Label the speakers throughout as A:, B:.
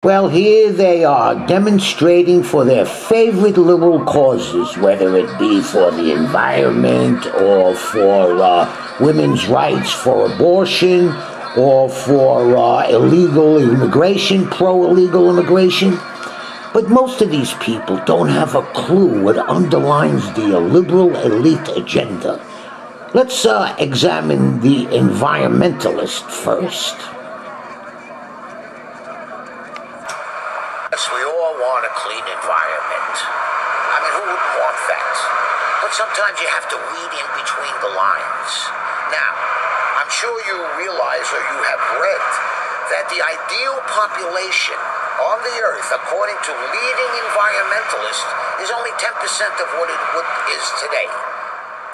A: Well, here they are demonstrating for their favorite liberal causes, whether it be for the environment or for women's rights, for abortion, or for illegal immigration, pro-illegal immigration. But most of these people don't have a clue what underlines the liberal elite agenda. Let's examine the environmentalist first.
B: Yes, we all want a clean environment. I mean, who wouldn't want that? But sometimes you have to read in between the lines. Now, I'm sure you realize or you have read that the ideal population on the earth, according to leading environmentalists, is only 10% of what it is today.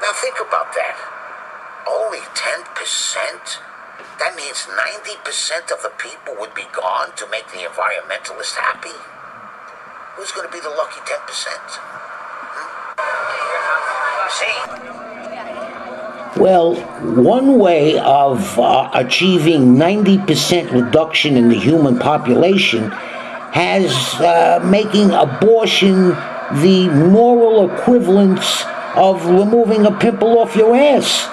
B: Now think about that. Only 10%? That means 90% of the people would be gone to make the environmentalists happy? Who's going to be the lucky 10%? See?
A: Well, one way of achieving 90% reduction in the human population has making abortion the moral equivalence of removing a pimple off your ass.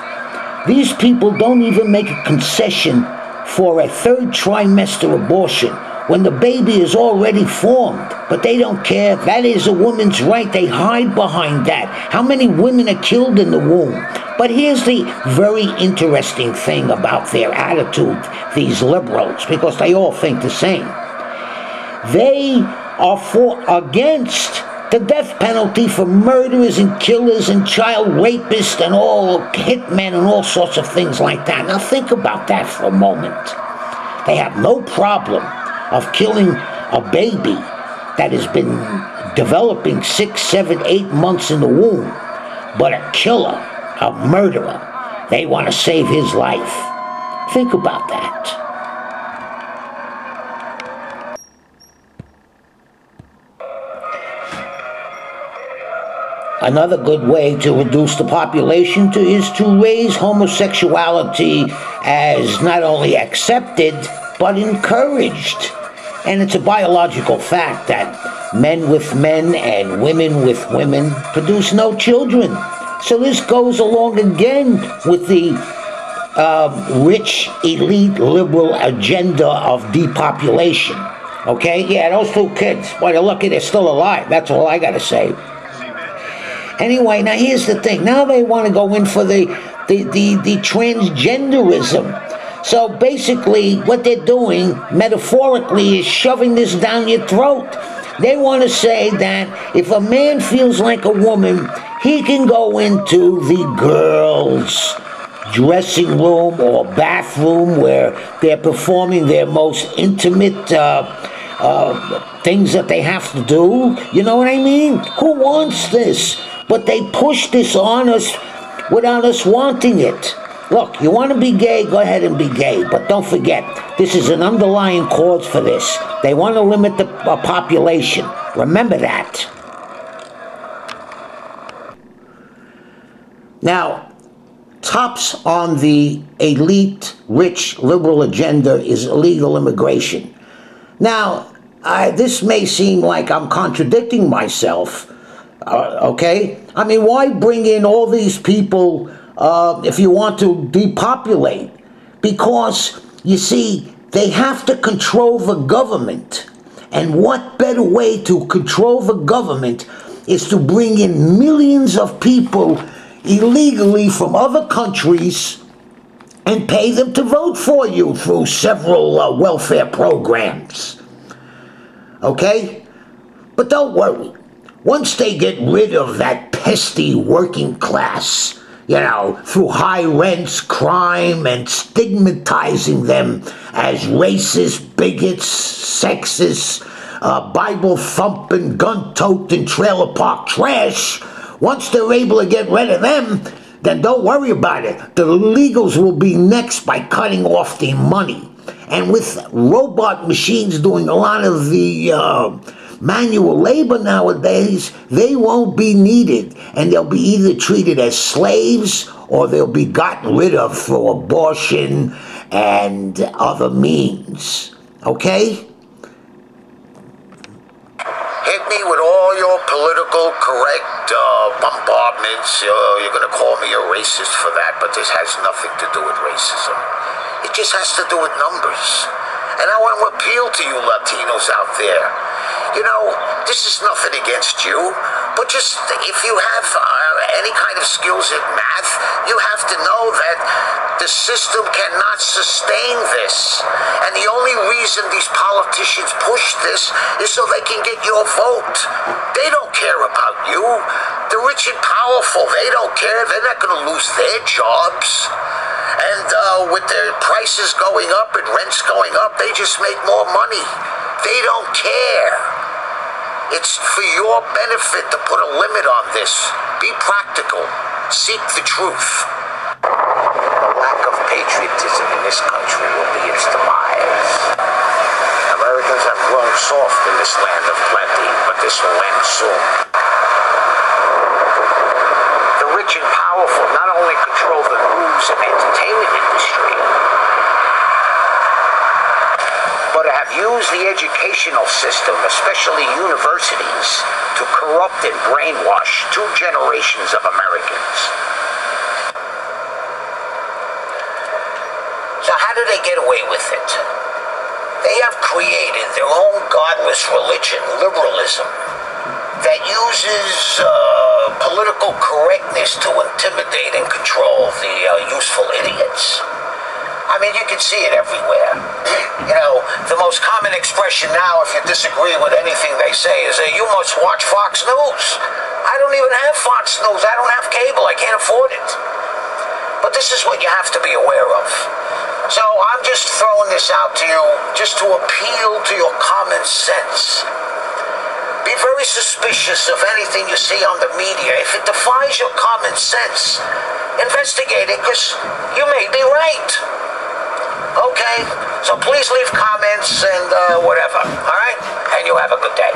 A: These people don't even make a concession for a third trimester abortion when the baby is already formed, but they don't care. That is a woman's right. They hide behind that. How many women are killed in the womb? But here's the very interesting thing about their attitude, these liberals, because they all think the same. They are against the death penalty for murderers and killers and child rapists and all hitmen and all sorts of things like that. Now think about that for a moment. They have no problem of killing a baby that has been developing 6, 7, 8 months in the womb, but a killer, a murderer, they want to save his life. Think about that. Another good way to reduce the population is to raise homosexuality as not only accepted, but encouraged. And it's a biological fact that men with men and women with women produce no children. So this goes along again with the rich, elite, liberal agenda of depopulation. Okay? Yeah, those 2 kids, boy, they're lucky they're still alive. That's all I gotta say. Anyway, now here's the thing. Now they want to go in for the transgenderism. So basically, what they're doing, metaphorically, is shoving this down your throat. They want to say that if a man feels like a woman, he can go into the girls' dressing room or bathroom where they're performing their most intimate things that they have to do. You know what I mean? Who wants this? But they push this on us without us wanting it. Look, you want to be gay, go ahead and be gay. But don't forget, this is an underlying cause for this. They want to limit the population. Remember that. Now, tops on the elite, rich, liberal agenda is illegal immigration. Now, this may seem like I'm contradicting myself. Okay? I mean, why bring in all these people if you want to depopulate? Because, you see, they have to control the government. And what better way to control the government is to bring in millions of people illegally from other countries and pay them to vote for you through several welfare programs. Okay? But don't worry. Once they get rid of that pesky working class, you know, through high rents, crime, and stigmatizing them as racist, bigots, sexists, Bible-thumping, gun-toting, trailer park trash, once they're able to get rid of them, then don't worry about it. The illegals will be next by cutting off the money. And with robot machines doing a lot of the manual labor nowadays, they won't be needed, and they'll be either treated as slaves or they'll be gotten rid of through abortion and other means. Okay?
B: me with all your political correct bombardments. You're going to call me a racist for that, but this has nothing to do with racism. It just has to do with numbers. And I want to appeal to you Latinos out there. You know, this is nothing against you, but just if you have any kind of skills in math, you have to know that the system cannot sustain this. And the only reason these politicians push this is so they can get your vote. They don't care about you. The rich and powerful, they don't care. They're not going to lose their jobs. And with their prices going up and rents going up, they just make more money. They don't care. It's for your benefit to put a limit on this. Be practical. Seek the truth. The lack of patriotism in this country will be its demise. Americans have grown soft in this land of plenty, but this will end soon. The rich and powerful not only control the news and entertainment industry, but have used the educational system, especially universities, to corrupt and brainwash 2 generations of Americans. So how do they get away with it? They have created their own godless religion, liberalism, that uses political correctness to intimidate and control the useful idiots. I mean, you can see it everywhere. You know, the most common expression now, if you disagree with anything they say, is that you must watch Fox News. I don't even have Fox News. I don't have cable. I can't afford it. But this is what you have to be aware of. So I'm just throwing this out to you just to appeal to your common sense. Be very suspicious of anything you see on the media. If it defies your common sense, investigate it, because you may be right. Okay? So please leave comments and whatever, all right? And you have a good day.